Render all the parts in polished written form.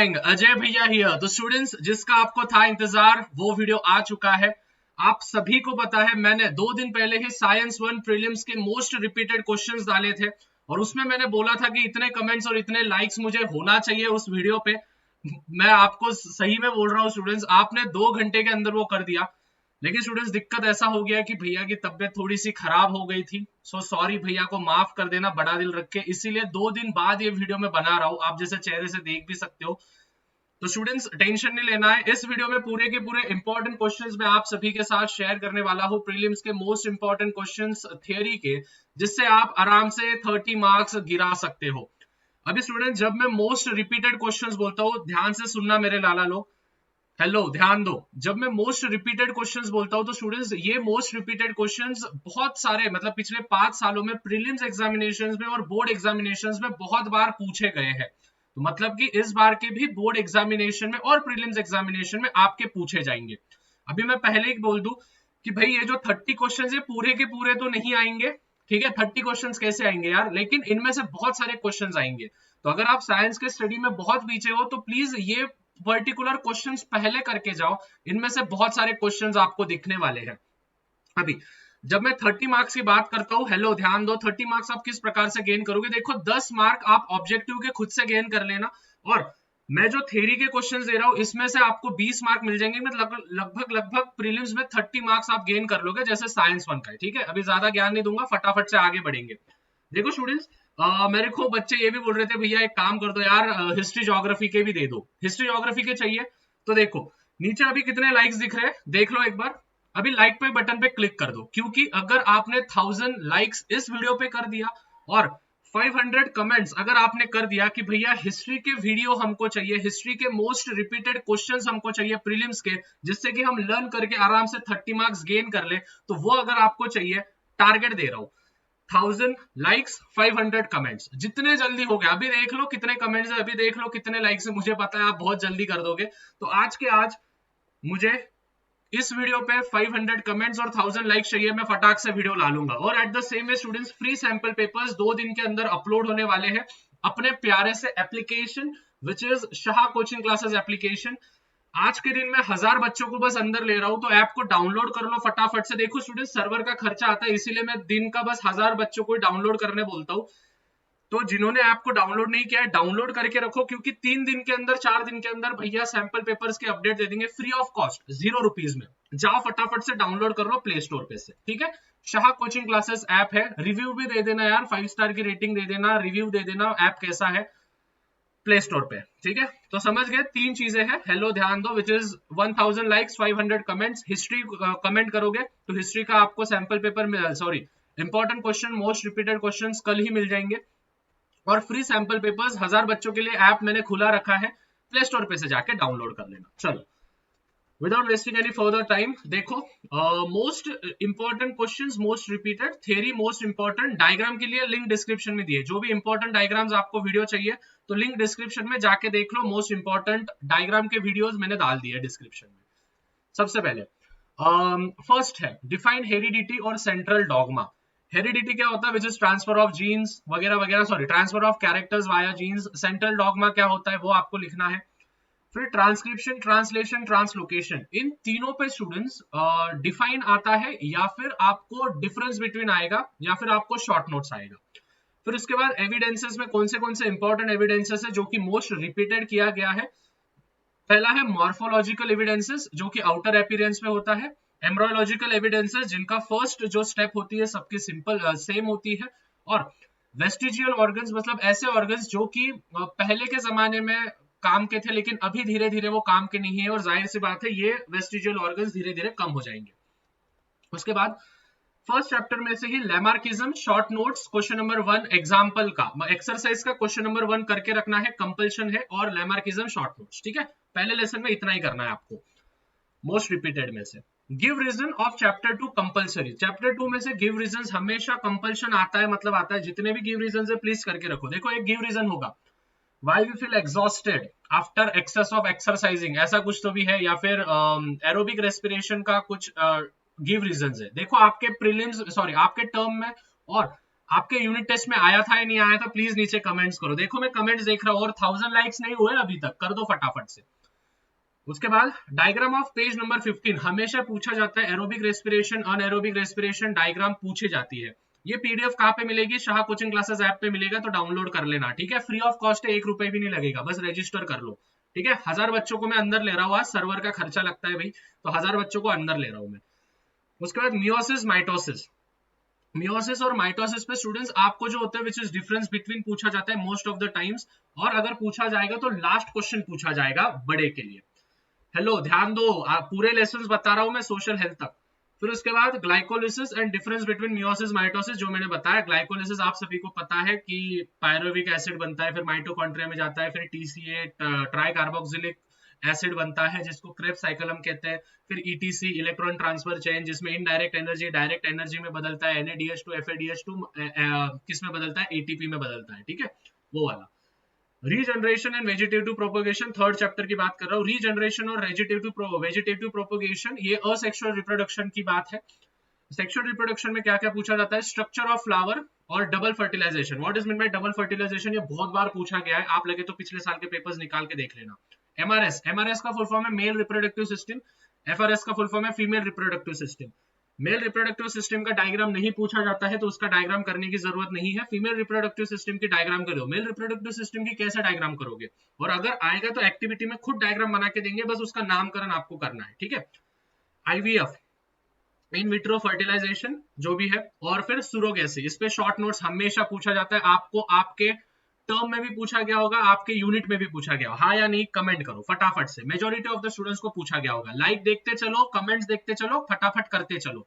Gang, Ajay भैया here. तो students, जिसका आपको था इंतजार वो वीडियो आ चुका है। आप सभी को पता है मैंने 2 दिन पहले ही साइंस 1 प्रीलिम्स के मोस्ट रिपीटेड क्वेश्चंस डाले थे और उसमें मैंने बोला था कि इतने कमेंट्स और इतने लाइक्स मुझे होना चाहिए उस वीडियो पे। मैं आपको सही में बोल रहा हूँ स्टूडेंट्स, आपने 2 घंटे के अंदर वो कर दिया। लेकिन स्टूडेंट्स दिक्कत ऐसा हो गया कि भैया की तबीयत थोड़ी सी खराब हो गई थी। सो सॉरी, भैया को माफ कर देना बड़ा दिल रख के। इसीलिए 2 दिन बाद ये वीडियो में बना रहा हूँ, आप जैसे चेहरे से देख भी सकते हो। तो स्टूडेंट्स टेंशन नहीं लेना है, इस वीडियो में पूरे के पूरे इंपॉर्टेंट क्वेश्चंस मैं आप सभी के साथ शेयर करने वाला हूँ। प्रीलिम्स के मोस्ट इंपॉर्टेंट क्वेश्चंस थ्योरी के, जिससे आप आराम से 30 मार्क्स गिरा सकते हो। अभी स्टूडेंट, जब मैं मोस्ट रिपीटेड क्वेश्चंस बोलता हूँ, ध्यान से सुनना मेरे लाला लोग। हेलो, ध्यान दो। जब मैं मोस्ट रिपीटेड क्वेश्चंस बोलता हूं तो स्टूडेंट्स, ये मोस्ट रिपीटेड क्वेश्चंस बहुत सारे मतलब पिछले 5 सालों में प्रीलिम्स एग्जामिनेशंस में और बोर्ड एग्जामिनेशंस में बहुत बार पूछे गए हैं। तो मतलब कि इस बार के भी बोर्ड एग्जामिनेशन में और प्रीलिम्स एग्जामिनेशन में आपके पूछे जाएंगे। अभी मैं पहले ही बोल दूं कि भाई ये जो 30 क्वेश्चंस है पूरे के पूरे तो नहीं आएंगे, ठीक है। 30 क्वेश्चंस कैसे आएंगे यार, लेकिन इनमें से बहुत सारे क्वेश्चंस आएंगे। तो अगर आप साइंस के स्टडी में बहुत पीछे हो तो प्लीज ये पर्टिकुलर क्वेश्चंस पहले करके जाओ, इनमें से बहुत सारे क्वेश्चंस आपको दिखने वाले हैं। अभी जब मैं 30 मार्क्स की बात करता हूं, हेलो ध्यान दो, 30 मार्क्स आप किस प्रकार से गेन करोगे। देखो 10 मार्क आप ऑब्जेक्टिव के खुद से गेन कर लेना, और मैं जो थ्योरी के क्वेश्चंस दे रहा हूं इसमें से आपको 20 मार्क मिल जाएंगे। मतलब लगभग प्रीलिम्स में 30 मार्क्स आप गेन कर लोगे, जैसे साइंस 1 का है, ठीक है। अभी ज्यादा ज्ञान नहीं दूंगा, फटाफट से आगे बढ़ेंगे। देखो स्टूडेंट्स, मेरे को बच्चे ये भी बोल रहे थे भैया एक काम कर दो यार, हिस्ट्री ज्योग्राफी के भी दे दो। हिस्ट्री ज्योग्राफी के चाहिए तो देखो नीचे अभी कितने लाइक्स दिख रहे हैं, देख लो एक बार। अभी लाइक पे बटन पे क्लिक कर दो, क्योंकि अगर आपने 1000 लाइक्स इस वीडियो पे कर दिया और 500 कमेंट्स अगर आपने कर दिया कि भैया हिस्ट्री के वीडियो हमको चाहिए, हिस्ट्री के मोस्ट रिपीटेड क्वेश्चंस हमको चाहिए प्रीलिम्स के, जिससे कि हम लर्न करके आराम से 30 मार्क्स गेन कर ले, तो वो अगर आपको चाहिए, टारगेट दे रहा हूं 1000 लाइक्स 500 कमेंट्स। जितने जल्दी हो गया, अभी देख लो कितने कमेंट्स है, अभी देख लो कितने लाइक्स है, मुझे पता है आप बहुत जल्दी कर दोगे। तो आज के आज मुझे इस वीडियो पे 500 कमेंट्स और 1000 लाइक्स चाहिए, मैं फटाक से वीडियो ला लूंगा। और at the same way students, free sample papers 2 दिन के अंदर अपलोड होने वाले हैं अपने प्यारे से application which is Shah coaching classes application. आज के दिन में 1000 बच्चों को बस अंदर ले रहा हूं, तो ऐप को डाउनलोड कर लो फटाफट से। देखो स्टूडेंट, सर्वर का खर्चा आता है, इसीलिए मैं दिन का बस 1000 बच्चों को डाउनलोड करने बोलता हूं। तो जिन्होंने ऐप को डाउनलोड नहीं किया है, डाउनलोड करके रखो, क्योंकि 3 दिन के अंदर 4 दिन के अंदर भैया सैंपल पेपर्स के अपडेट दे देंगे फ्री ऑफ कॉस्ट, 0 रुपीज में। जाओ फटाफट से डाउनलोड कर लो प्ले स्टोर पे से, ठीक है। शाह कोचिंग क्लासेस ऐप है, रिव्यू भी दे देना यार, 5 स्टार की रेटिंग दे देना, रिव्यू दे देना ऐप कैसा है प्ले स्टोर पे, ठीक है। तो समझ गए, 3 चीजें हैं। हेलो ध्यान दो, which is 1000 likes 500 comments. History comment करोगे तो हिस्ट्री का आपको sample paper sorry important question, most repeated questions कल ही मिल जाएंगे। और फ्री सैंपल पेपर्स 1000 बच्चों के लिए ऐप मैंने खुला रखा है, प्ले स्टोर पे से जाके डाउनलोड कर लेना। चलो without wasting any further time, देखो most important questions, most repeated theory, most important diagram के लिए लिंक डिस्क्रिप्शन में दिए। जो भी इंपॉर्टेंट डायग्राम्स आपको वीडियो चाहिए तो लिंक डिस्क्रिप्शन में जाके देख लो, मोस्ट इंपॉर्टेंट डायग्राम के वीडियोस मैंने डाल दिए डिस्क्रिप्शन में। सबसे पहले फर्स्ट है डिफाइन हेरिडिटी और सेंट्रल डॉगमा। हेरिडिटी क्या होता है, which is transfer of genes वगैरह वगैरह, sorry transfer of characters via genes. Central dogma क्या होता है वो आपको लिखना है। फिर ट्रांसक्रिप्शन, ट्रांसलेशन, ट्रांसलोकेशन, इन तीनों पे स्टूडेंट्स डिफाइन आता है, या फिर आपको डिफरेंस बिटवीन आएगा, या फिर आपको शॉर्ट नोट्स आएगा। फिर उसके बाद एविडेंसेस में कौन से इंपॉर्टेंट एविडेंसेस है जो कि मोस्ट रिपीटेड किया गया है। पहला है मॉर्फोलॉजिकल एविडेंसेस, जो कि आउटर अपीयरेंस में होता है। एम्ब्रोलॉजिकल एविडेंसेस, जिनका फर्स्ट जो स्टेप होती है सबकी सिंपल सेम होती है। और वेस्टिजियल ऑर्गन्स, मतलब ऐसे ऑर्गन्स जो कि पहले के जमाने में काम के थे लेकिन अभी धीरे धीरे वो काम के नहीं है, और जाहिर सी बात है ये वेस्टिजियल ऑर्गन्स धीरे धीरे कम हो जाएंगे। उसके बाद फर्स्ट चैप्टर में से ही Lamarckism, short notes, question number 1 example का एक्सरसाइज का क्वेश्चन नंबर 1 करके रखना है, कंपल्शन है। और लैमार्किज्म शॉर्ट नोट्स, ठीक है। पहले लेसन में इतना ही करना है आपको मोस्ट रिपीटेड में से। Give reason of chapter 2 compulsory. Chapter 2 में से गिव रीजन हमेशा कंपल्शन आता है, मतलब आता है। जितने भी गिव रीजन है प्लीज करके रखो। देखो एक गिव रीजन होगा, why we feel exhausted after excess of exercising, ऐसा कुछ तो भी है। या फिर एरोबिक रेस्पिरेशन का कुछ गिव रीजंस है। देखो आपके प्रीलिम्स, सॉरी आपके टर्म में और आपके यूनिट टेस्ट में आया था या नहीं आया था, प्लीज नीचे कमेंट्स करो। देखो मैं कमेंट्स देख रहा हूँ और 1000 लाइक्स नहीं हुए अभी तक, कर दो फटाफट से। उसके बाद डायग्राम ऑफ पेज नंबर 15 हमेशा पूछा जाता है, aerobic respiration anaerobic respiration diagram पूछी जाती है। ये पीडीएफ कहाँ पे मिलेगी, शाह कोचिंग क्लासेस ऐप पे मिलेगा, तो डाउनलोड कर लेना, ठीक है। फ्री ऑफ कॉस्ट है, 1 रुपए भी नहीं लगेगा, बस रजिस्टर कर लो, ठीक है। 1000 बच्चों को मैं अंदर ले रहा हूँ, आज सर्वर का खर्चा लगता है भाई, तो 1000 बच्चों को अंदर ले रहा हूँ मैं। उसके बाद मियोसिस माइटोसिस, मियोसिस और माइटोसिस पे स्टूडेंट्स आपको जो होता है विच इज डिफरेंस बिटवीन पूछा जाता है मोस्ट ऑफ द टाइम्स, और अगर पूछा जाएगा तो लास्ट क्वेश्चन पूछा जाएगा बड़े के लिए। हेलो ध्यान दो, पूरे लेसन्स बता रहा हूं मैं सोशल हेल्थ तक। फिर उसके बाद glycolysis and difference between meiosis mitosis, जो मैंने बताया। ग्लाइकोलिसिस आप सभी को पता है कि पायरुविक एसिड बनता है, फिर माइटोकॉन्ड्रिया में जाता है, फिर टीसीए ट्राई कार्बोक्सिलिक एसिड बनता है जिसको क्रेब्स साइकिल हम कहते हैं। फिर ईटीसी इलेक्ट्रॉन ट्रांसफर चेन, जिसमें इनडायरेक्ट एनर्जी डायरेक्ट एनर्जी में बदलता है, NADH टू FADH2 किस में बदलता है, ATP में बदलता है, ठीक है, वो वाला। Regeneration and vegetative propagation, third chapter की बात कर रहा हूँ। रीजनरेशन और वेजिटेटिव प्रोपोगेशन, ये असेक्सुअल रिप्रोडक्शन की बात है। सेक्सुअल रिप्रोडक्शन में क्या क्या पूछा जाता है, स्ट्रक्चर ऑफ फ्लावर और double fertilization. What is mean by double fertilization, ये बहुत बार पूछा गया है, आप लगे तो पिछले साल के पेपर्स निकाल के देख लेना। MRS, MRS का फुल फॉर्म है मेल रिप्रोडक्टिव सिस्टम, FRS का फुल फॉर्म है female reproductive system. Male reproductive system का डायग्राम नहीं पूछा जाता है तो उसका डायग्राम करने की जरूरत नहीं है। फीमेल रिप्रोडक्टिव सिस्टम की डायग्राम करो। मेल रिप्रोडक्टिव सिस्टम की कैसे डायग्राम करोगे, और अगर आएगा तो एक्टिविटी में खुद डायग्राम बना के देंगे, बस उसका नामकरण आपको करना है, ठीक है। IVF, इन विट्रो फर्टिलाइजेशन जो भी है, और फिर सुरोगेसी, इस पे शॉर्ट नोट्स हमेशा पूछा जाता है। आपको आपके टर्म में भी पूछा गया होगा, आपके यूनिट में भी पूछा गया होगा, हाँ या नहीं कमेंट करो फटाफट से। मेजॉरिटी ऑफ द स्टूडेंट्स को पूछा गया होगा। लाइक देखते चलो, कमेंट्स देखते चलो, फटाफट करते चलो।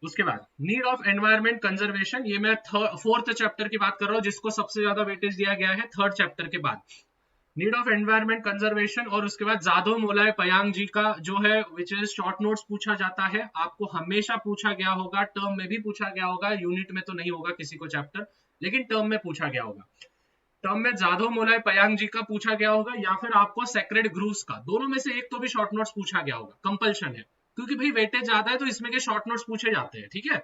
उसके बाद नीड ऑफ एनवायरमेंट कंजर्वेशन, ये मैं फोर्थ चैप्टर की बात कर रहा हूँ, जिसको सबसे ज्यादा वेटेज दिया गया है थर्ड चैप्टर के बाद। नीड ऑफ एनवायरमेंट कंजर्वेशन, और उसके बाद जादव मोलाय पयांग जी का जो है विच इज शॉर्ट नोट्स पूछा जाता है। आपको हमेशा पूछा गया होगा, टर्म में भी पूछा गया होगा, यूनिट में तो नहीं होगा किसी को चैप्टर, लेकिन टर्म में पूछा गया होगा। टर्म में जादव मोलाय पयांग जी का पूछा गया होगा, या फिर आपको सेक्रेड ग्रूव्स का, दोनों में से एक तो भी शॉर्ट नोट्स पूछा गया होगा, कंपल्शन है, क्योंकि भाई वेटेज ज्यादा है तो इसमें के शॉर्ट नोट्स पूछे जाते हैं, ठीक है।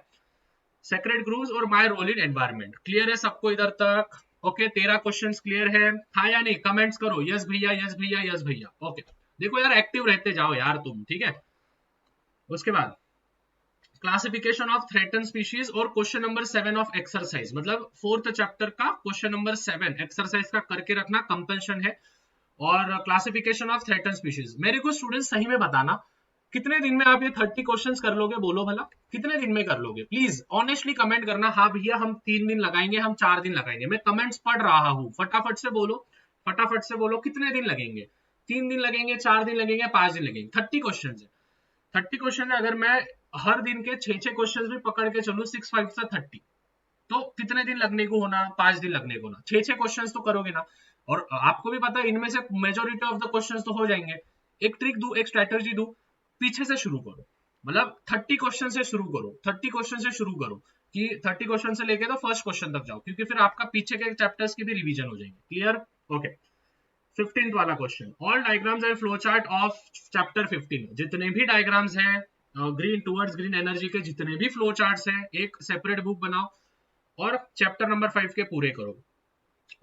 सेक्रेड ग्रूव्स और my role in environment, clear है सबको इधर तक? ओके, 13 क्वेश्चंस क्लियर है, हाँ या नहीं कमेंट्स करो, यस भैया यस भैया यस भैया। ओके, देखो यार एक्टिव रहते जाओ यार तुम, ठीक है। उसके बाद क्लासिफिकेशन ऑफ थ्रेटन स्पीशीज और क्वेश्चन नंबर 7 ऑफ एक्सरसाइज, मतलब फोर्थ चैप्टर का क्वेश्चन नंबर 7 एक्सरसाइज का करके रखना कंपल्शन है। और क्लासिफिकेशन ऑफ थ्रेटन स्पीशीज, मेरे को स्टूडेंट्स सही में बताना कितने दिन में आप ये 30 क्वेश्चंस कर लोगे, बोलो भला कितने दिन में कर लोगे, प्लीज ऑनेस्टली कमेंट करना। हाँ भैया हम 3 दिन लगाएंगे, हम 4 दिन लगाएंगे, मैं कमेंट्स पढ़ रहा हूँ, फटाफट से बोलो, फटाफट से बोलो कितने दिन लगेंगे, 3 दिन लगेंगे, 4 दिन लगेंगे, 5 दिन लगेंगे। 30 क्वेश्चन है, 30 क्वेश्चन है, अगर मैं हर दिन के 6 क्वेश्चन भी पकड़ के चलूं 6 5 से 30, तो कितने दिन लगने को होना, 5 दिन लगने को ना, 6 क्वेश्चन तो करोगे ना। और आपको भी पता है इनमें से मेजोरिटी ऑफ द क्वेश्चंस तो हो जाएंगे। एक ट्रिक दूं, एक स्ट्रेटजी दूं, पीछे से शुरू करो, मतलब 30 क्वेश्चन से शुरू करो, 30 क्वेश्चन से शुरू करो, कि 30 क्वेश्चन से लेके तो फर्स्ट क्वेश्चन तक जाओ, क्योंकि फिर आपका पीछे के चैप्टर्स की भी रिवीजन हो जाएंगे। क्लियर? ओके। 15th वाला question, all diagrams and flow chart of chapter 15, जितने भी डायग्राम्स हैं ग्रीन टुवर्ड्स ग्रीन एनर्जी के, जितने भी फ्लो चार्ट्स हैं, एक सेपरेट बुक बनाओ और चैप्टर नंबर 5 के पूरे करो।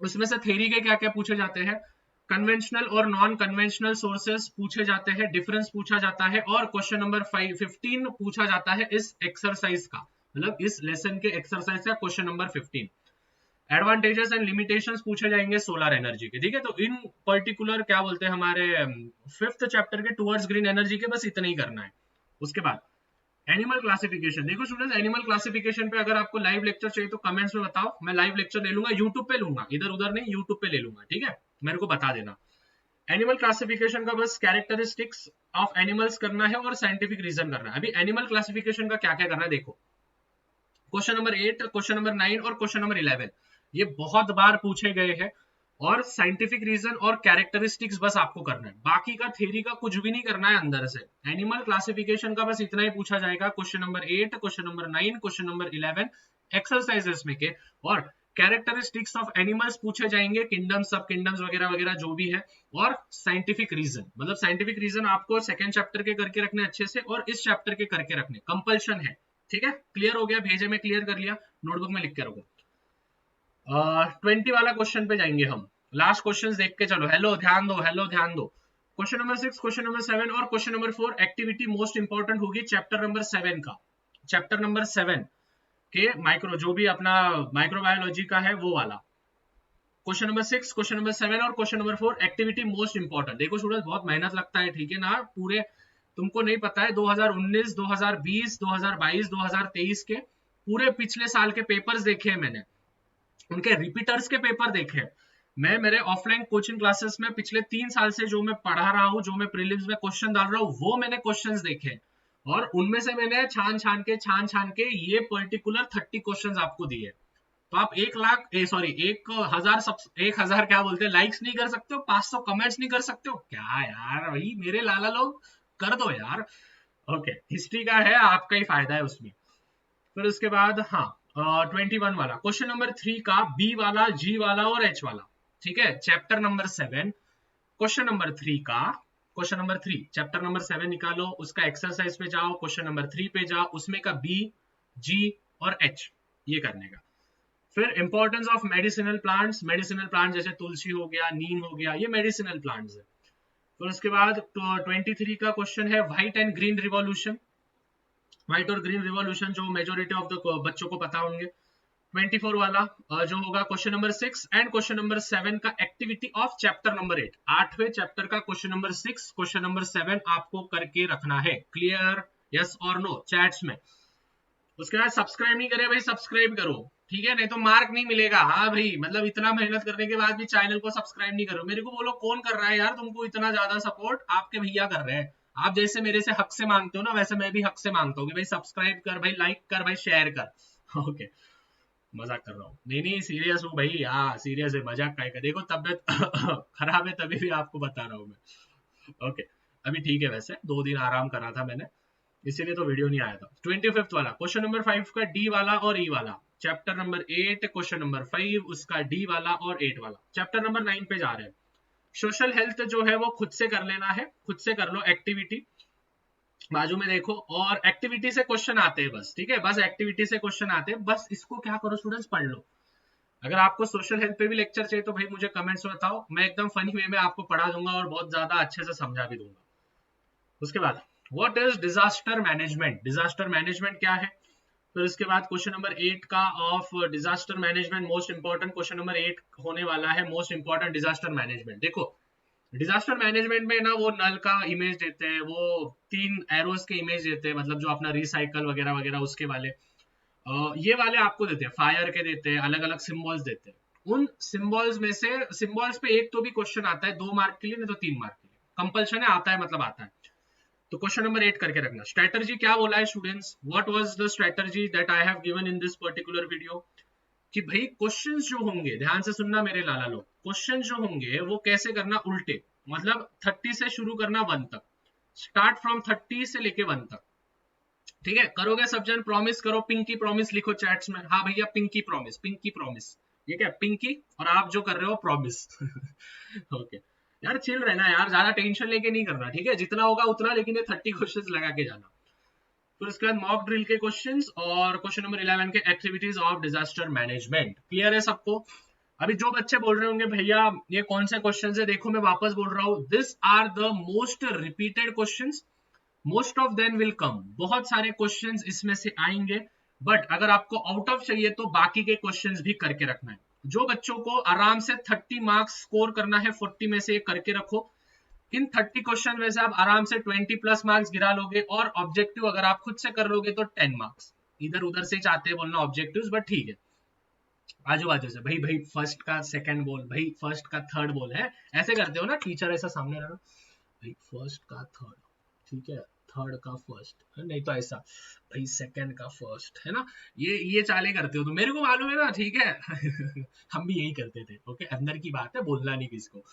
उसमें से थ्योरी के क्या क्या पूछे जाते हैं, कन्वेंशनल और नॉन कन्वेंशनल सोर्सेस पूछे जाते हैं, डिफरेंस पूछा जाता है, और क्वेश्चन नंबर 15 पूछा जाता है इस एक्सरसाइज का, मतलब इस लेसन के एक्सरसाइज का question number 15। Advantages and limitations पूछे जाएंगे सोलर एनर्जी के, ठीक है। तो इन पर्टिकुलर क्या बोलते हैं हमारे 5th चैप्टर के टुवर्ड्स ग्रीन एनर्जी के, बस इतना ही करना है। उसके बाद एनिमल क्लासिफिकेशन, देखो स्टूडेंट्स एनिमल क्लासिफिकेशन पे अगर आपको लाइव लेक्चर चाहिए तो कमेंट्स में बताओ, मैं लाइव लेक्चर ले लूंगा, यूट्यूब पे लूंगा, इधर उधर नहीं, यूट्यूब पे ले लूंगा, ठीक है, मेरे को बता देना। एनिमल क्लासिफिकेशन का बस कैरेक्टरिस्टिक्स ऑफ एनिमल्स करना है और साइंटिफिक रीजन करना है। अभी एनिमल क्लासिफिकेशन का क्या क्या करना है देखो, क्वेश्चन नंबर 8, क्वेश्चन नंबर 9 और क्वेश्चन नंबर 11, ये बहुत बार पूछे गए हैं, और साइंटिफिक रीजन और कैरेक्टरिस्टिक्स बस आपको करना है, बाकी का थ्योरी का कुछ भी नहीं करना है अंदर से। एनिमल क्लासिफिकेशन का बस इतना ही पूछा जाएगा, question number 8, question number 9, question number 11 exercises में के, और कैरेक्टरिस्टिक्स ऑफ एनिमल्स पूछे जाएंगे, किंगडम्स, सब किंगडम्स वगैरह वगैरह जो भी है, और साइंटिफिक रीजन, मतलब साइंटिफिक रीजन आपको सेकंड चैप्टर के करके रखने अच्छे से, और इस चैप्टर के करके रखने कंपल्शन है, ठीक है। क्लियर हो गया, भेजे में क्लियर कर लिया। नोटबुक में लिख के रखो। 20 वाला क्वेश्चन पे जाएंगे हम, लास्ट क्वेश्चन देख के चलो। हेलो ध्यान दो, हेलो ध्यान दो। क्वेश्चन नंबर 6, क्वेश्चन नंबर 7 और question number 4 activity most important होगी चैप्टर नंबर 7 का। चैप्टर नंबर 7 के माइक्रो, जो भी अपना माइक्रोबायोलॉजी का है वो वाला। क्वेश्चन नंबर 6, क्वेश्चन नंबर 7 और question number 4 activity most important. देखो स्टूडेंट्स बहुत मेहनत लगता है, ठीक है ना, पूरे तुमको नहीं पता है 2019, 2020, 2022, 2023 के पूरे पिछले साल के पेपर्स देखे हैं मैंने, उनके रिपीटर्स के पेपर देखे। मैं मेरे ऑफलाइन कोचिंग क्लासेस में पिछले 3 साल से जो मैं पढ़ा रहा हूँ, जो मैं प्रीलिम्स में क्वेश्चन डाल रहा हूँ, वो मैंने क्वेश्चंस देखे और उनमें से मैंने छान छान के ये पर्टिकुलर 30 क्वेश्चंस आपको दिए। तो आप 1,000 क्या बोलते हैं लाइक्स नहीं कर सकते हो, 500 कमेंट्स नहीं कर सकते हो क्या यार, भाई मेरे लाला लोग कर दो यार। ओके, हिस्ट्री का है, आपका ही फायदा है उसमें। फिर उसके बाद हाँ 21 वाला क्वेश्चन नंबर 3 का बी वाला, जी वाला और एच वाला, ठीक है। चैप्टर नंबर 7 क्वेश्चन नंबर 3 का, क्वेश्चन नंबर 3 चैप्टर नंबर 7 निकालो, उसका एक्सरसाइज पे जाओ, क्वेश्चन नंबर 3 पे जाओ, उसमें का बी, जी और एच ये करने का। फिर importance of medicinal plants, medicinal plant जैसे तुलसी हो गया, नीम हो गया, ये मेडिसिनल प्लांट्स है। फिर उसके बाद 23 का क्वेश्चन है white and green revolution, white और ग्रीन रिवॉल्यूशन जो मेजोरिटी ऑफ द बच्चों को पता होंगे। 24 वाला जो होगा question number 6 and question number 7 का एक्टिविटी ऑफ चैप्टर नंबर 8, 8वें चैप्टर का क्वेश्चन नंबर 6, क्वेश्चन नंबर 7 आपको करके रखना है। क्लियर, यस और नो चैट्स में। उसके बाद सब्सक्राइब नहीं करे भाई, सब्सक्राइब करो, ठीक है, नहीं तो मार्क नहीं मिलेगा। हाँ भाई, मतलब इतना मेहनत करने के बाद भी चैनल को सब्सक्राइब नहीं करो, मेरे को बोलो कौन कर रहा है यार तुमको इतना ज्यादा सपोर्ट, आपके भैया कर रहे हैं। आप जैसे मेरे से हक से मांगते हो ना, वैसे मैं भी हक से मांगता हूँ कि भाई सब्सक्राइब कर, भाई लाइक कर, भाई शेयर कर। ओके, मजाक कर रहा हूँ, नहीं सीरियस हूँ भाई, हाँ सीरियस है, मजाक का देखो तबियत खराब है तभी भी आपको बता रहा हूँ मैं। ओके, अभी ठीक है, वैसे 2 दिन आराम करा था मैंने, इसीलिए तो वीडियो नहीं आया था। 25 वाला क्वेश्चन नंबर 5 का डी वाला और ई वाला, चैप्टर नंबर 8 क्वेश्चन नंबर 5 उसका डी वाला और 8 वाला। चैप्टर नंबर 9 पे जा रहे हैं। सोशल हेल्थ जो है वो खुद से कर लेना है, खुद से कर लो एक्टिविटी, बाजू में देखो, और एक्टिविटी से क्वेश्चन आते हैं बस, ठीक है, बस एक्टिविटी से क्वेश्चन आते हैं, बस इसको क्या करो स्टूडेंट्स, पढ़ लो। अगर आपको सोशल हेल्थ पे भी लेक्चर चाहिए तो भाई मुझे कमेंट्स में बताओ, मैं एकदम फनी वे में आपको पढ़ा दूंगा और बहुत ज्यादा अच्छे से समझा भी दूंगा। उसके बाद what is disaster management, disaster management क्या है। फिर इसके बाद क्वेश्चन नंबर 8 का of disaster management most important, question number 8 होने वाला है मोस्ट इंपॉर्टेंट डिजास्टर मैनेजमेंट। देखो डिजास्टर मैनेजमेंट में ना वो नल का इमेज देते हैं, वो 3 एरोस के इमेज देते हैं, मतलब जो अपना रिसाइकल वगैरह वगैरह उसके वाले ये वाले आपको देते हैं, फायर के देते हैं, अलग अलग सिंबल्स देते हैं। उन सिंबल्स में से सिंबल्स पे एक तो भी क्वेश्चन आता है 2 मार्क के लिए, नहीं तो 3 मार्क के लिए, कंपल्शन है, आता है मतलब आता है। तो क्वेश्चन नंबर 8 करके रखना। स्ट्रेटजी क्या बोला है students, what was the strategy that I have given in this particular video, कि भाई क्वेश्चंस जो होंगे, ध्यान से सुनना मेरे लाला लोग, क्वेश्चन जो होंगे वो कैसे करना, उल्टे, मतलब 30 से शुरू करना 1 तक, स्टार्ट फ्रॉम 30 से लेके 1 तक, ठीक है। करोगे सब जन, प्रॉमिस करो, पिंकी प्रॉमिस लिखो चैट्स में, हाँ भैया पिंकी प्रॉमिस, पिंकी प्रॉमिस, ये क्या पिंकी, और आप जो कर रहे हो प्रॉमिस। ओके यार, चिल रहना यार, ज्यादा टेंशन लेके नहीं करना, ठीक है, जितना होगा उतना, लेकिन ये 30 क्वेश्चंस लगा के जाना। फिर उसके बाद मॉक ड्रिल के क्वेश्चंस और क्वेश्चन नंबर 11 के activities of disaster management. Clear है सबको। अभी जो बच्चे बोल रहे होंगे भैया ये कौन से क्वेश्चंस है, देखो मैं वापस बोल रहा हूँ, this are the most repeated questions, most of them will come, बहुत सारे क्वेश्चंस इसमें से आएंगे, बट अगर आपको आउट ऑफ चाहिए तो बाकी के क्वेश्चंस भी करके रखना है। जो बच्चों को आराम से 30 मार्क्स स्कोर करना है 40 में से, करके रखो। इन 30 क्वेश्चन में से आप आराम से 20 प्लस मार्क्स गिरा लोगे, और ऑब्जेक्टिव अगर आप खुद से कर लोगे तो 10 मार्क्स, इधर उधर से चाहते हैं बोलना ऑब्जेक्टिव्स, बट ठीक है, आजू बाजू से, भाई भाई फर्स्ट का सेकंड बोल, भाई फर्स्ट का थर्ड बोल, है ऐसे करते हो ना टीचर, ऐसा सामने रहा, भाई फर्स्ट का थर्ड, ठीक है, थर्ड का फर्स्ट, नहीं तो ऐसा भाई सेकंड का फर्स्ट, है ना, ये चाले करते हो तो मेरे को मालूम है ना, ठीक है। हम भी यही करते थे, ओके, अंदर की बात है, बोलना नहीं किसको।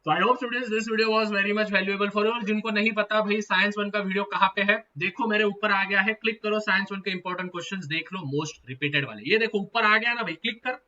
तो I hope students this video was very much valuable for you. जिनको नहीं पता भाई साइंस 1 का वीडियो कहाँ पे है, देखो मेरे ऊपर आ गया है, क्लिक करो, साइंस 1 के इंपॉर्टेंट क्वेश्चंस देख लो, मोस्ट रिपीटेड वाले, ये देखो ऊपर आ गया ना भाई, क्लिक कर,